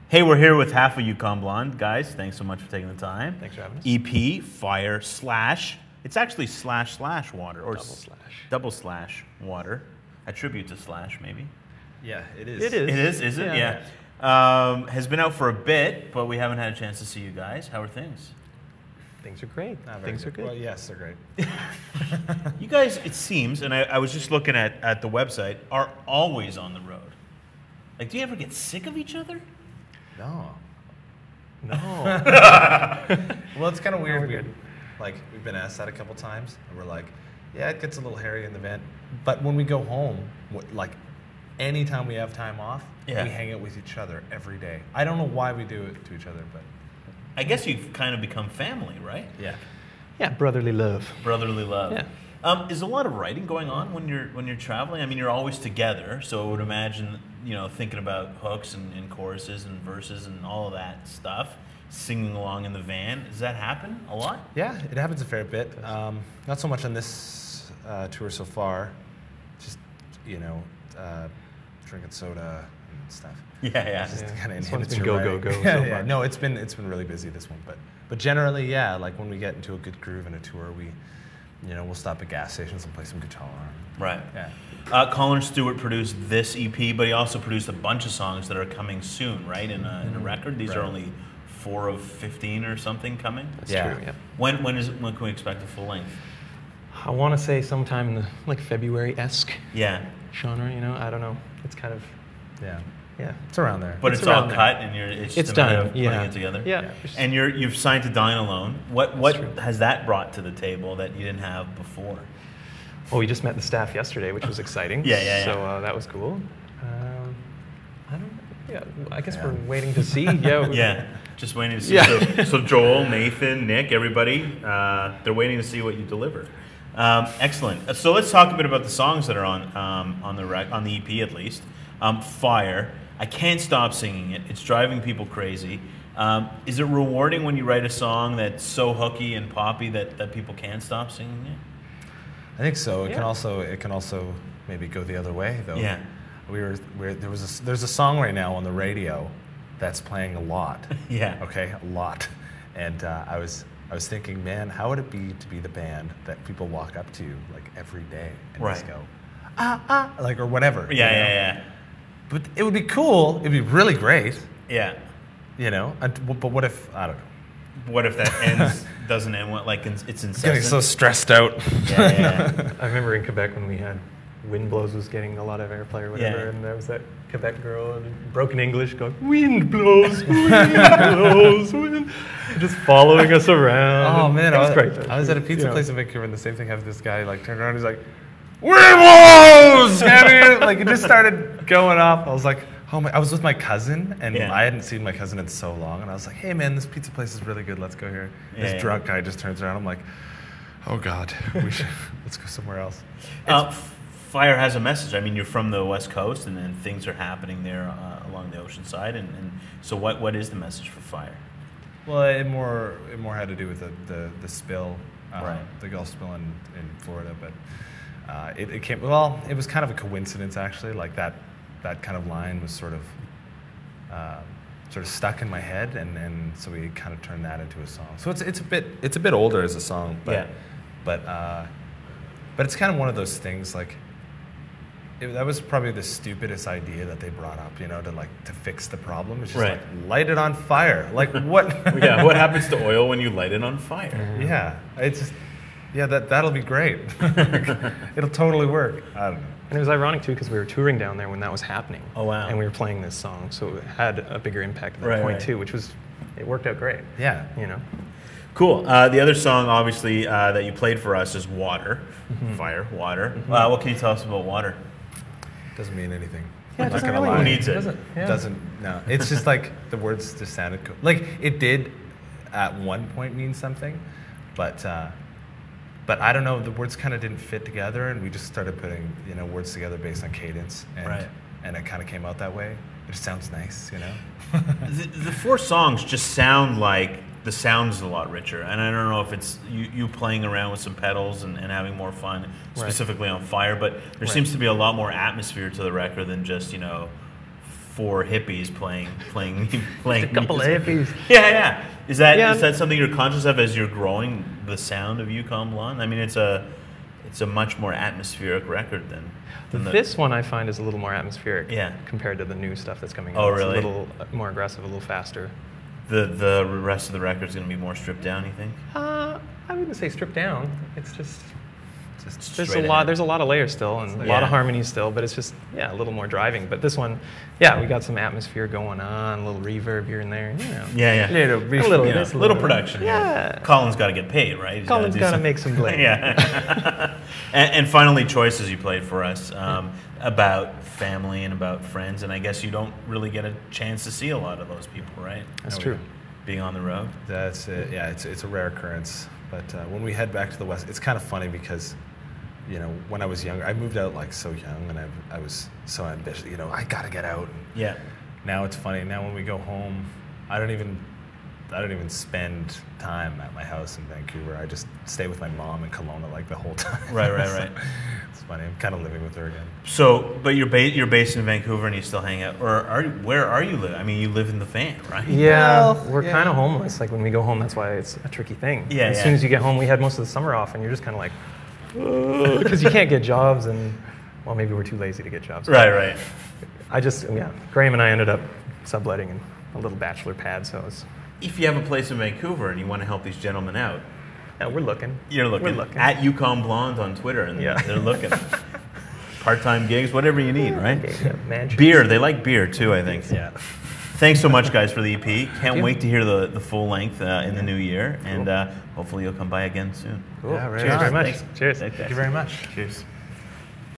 Hey, we're here with half of Yukon Blonde. Guys, thanks so much for taking the time. Thanks for having us. EP, Fire, Slash. It's actually slash water. Or double slash water. A tribute to Slash, maybe. Yeah, it is. It is it? Yeah. Has been out for a bit, but we haven't had a chance to see you guys. How are things? Things are great. Things are good. Well, yes, they're great. You guys, it seems, and I was just looking at the website, are always on the road. Like, do you ever get sick of each other? No. Well, it's kind of weird. Good. We've been asked that a couple times, and we're like, yeah, it gets a little hairy in the van. But when we go home, anytime we have time off, we hang out with each other every day. I don't know why we do it to each other, but I guess you've kind of become family, right? Yeah. Yeah, brotherly love. Brotherly love. Yeah. Is a lot of writing going on when you're traveling? I mean, you're always together, so I would imagine, thinking about hooks and choruses and verses and all of that stuff, singing along in the van. Does that happen a lot? Yeah, it happens a fair bit. Not so much on this tour so far. Just drinking soda and stuff. Yeah. Just kind of inhibits your go. Yeah. No, it's been really busy, this one, but generally, yeah. Like when we get into a good groove in a tour, we'll stop at gas stations and play some guitar. Right. Yeah. Colin Stewart produced this EP, but he also produced a bunch of songs that are coming soon, right? In a record. These are only 4 of 15 or something coming. That's true. Yeah. When can we expect a full length? I want to say sometime in the February-esque genre. I don't know. It's kind of yeah. It's around there. But it's all cut, and it's just a matter of putting it together. Yeah. And you've signed to Dine Alone. What has that brought to the table that you didn't have before? Well, we just met the staff yesterday, which was exciting. Yeah. So that was cool. I don't. Yeah. I guess we're waiting to see. Yeah. Just waiting to see. Yeah. So Joel, Nathan, Nick, everybody, they're waiting to see what you deliver. Excellent. So let's talk a bit about the songs that are on the EP at least. Fire. I can't stop singing it. It's driving people crazy. Is it rewarding when you write a song that's so hooky and poppy that people can't stop singing it? I think so. It can also maybe go the other way though. Yeah. There's a song right now on the radio that's playing a lot. Yeah. Okay, a lot. And I was thinking, man, how would it be to be the band that people walk up to every day and just go, or whatever. Yeah. But it would be cool. It'd be really great. Yeah. But what if, I don't know. What if that doesn't end it's incessant? Getting so stressed out. Yeah. I remember in Quebec when we had Wind Blows was getting a lot of airplay or whatever, and there was that Quebec girl in broken English going, "Wind blows, wind blows, wind," just following us around. Oh man, it was great. I was at a pizza place in Vancouver, and the same thing happened. This guy turned around, he's like, "Wind blows!" It just started going off. I was like, oh my! I was with my cousin, and I hadn't seen my cousin in so long, and I was like, "Hey man, this pizza place is really good. Let's go here." This drunk guy just turns around. I'm like, "Oh God, let's go somewhere else." Fire has a message. I mean, you're from the West Coast, and things are happening there along the ocean side. And so, what is the message for Fire? Well, it more had to do with the spill, the Gulf spill in Florida. But it came. Well, it was kind of a coincidence actually. Like that kind of line was sort of stuck in my head, and so we kind of turned that into a song. So it's a bit older as a song, but it's kind of one of those things that was probably the stupidest idea that they brought up, to fix the problem. It's just light it on fire. Like what? Yeah, what happens to oil when you light it on fire? Yeah, it's just, that'll be great. It'll totally work. I don't know. And it was ironic too because we were touring down there when that was happening. Oh wow! And we were playing this song, so it had a bigger impact at that point too, it worked out great. Yeah, Cool. The other song, obviously, that you played for us is Water. Fire, Water. What can you tell us about Water? Doesn't mean anything. Yeah, I'm not gonna really. lie. Who needs it? Doesn't. No. It's just the words just sounded cool. It did at one point mean something, but I don't know. The words kind of didn't fit together, and we just started putting words together based on cadence, and it kind of came out that way. It just sounds nice, The 4 songs just sound like the sound is a lot richer, and I don't know if it's you playing around with some pedals and having more fun, specifically on Fire, but there seems to be a lot more atmosphere to the record than just 4 hippies playing. A couple of hippies. Yeah. Is that something you're conscious of as you're growing the sound of Yukon Blonde? I mean, it's a much more atmospheric record than this one I find is a little more atmospheric. Yeah. Compared to the new stuff that's coming out. Oh, really? It's a little more aggressive, a little faster. The rest of the record's going to be more stripped down, you think? I wouldn't say stripped down. It's just there's straight a lot. ahead. There's a lot of layers still, and a lot of harmonies still. But it's just a little more driving. But this one, we got some atmosphere going on, a little reverb here and there. You know. Yeah. Little production. Yeah. Colin's got to get paid, right? Colin's got to make some blame. Yeah. and finally, choices you played for us about family and about friends, and I guess you don't really get a chance to see a lot of those people, right? That's true. Being on the road. That's it. Yeah, it's a rare occurrence. But when we head back to the West, it's kind of funny because, when I was younger, I moved out like so young, and I was so ambitious. I gotta get out. Yeah. Now it's funny. Now when we go home, I don't even spend time at my house in Vancouver. I just stay with my mom in Kelowna like the whole time. Right. It's funny. I'm kind of living with her again. So, but you're based in Vancouver and you still hang out, or where are you living? I mean, you live in the van, right? Yeah, we're kind of homeless. Like when we go home, that's why it's a tricky thing. Yeah. As soon as you get home, we had most of the summer off, and you're just kind of like, because you can't get jobs, and maybe we're too lazy to get jobs. Right. Graham and I ended up subletting in a little bachelor pad, so it's. If you have a place in Vancouver and you want to help these gentlemen out, yeah, we're looking. You're looking. We're looking. At Yukon Blonde on Twitter, and they're looking. Part-time gigs, whatever you need, right? Beer, they like beer too, I think. Yeah. Thanks so much, guys, for the EP. Can't wait to hear the full length in the new year, and hopefully you'll come by again soon. Cool. Yeah, right. Cheers very much. Thanks. Cheers. Thank you very much. Cheers.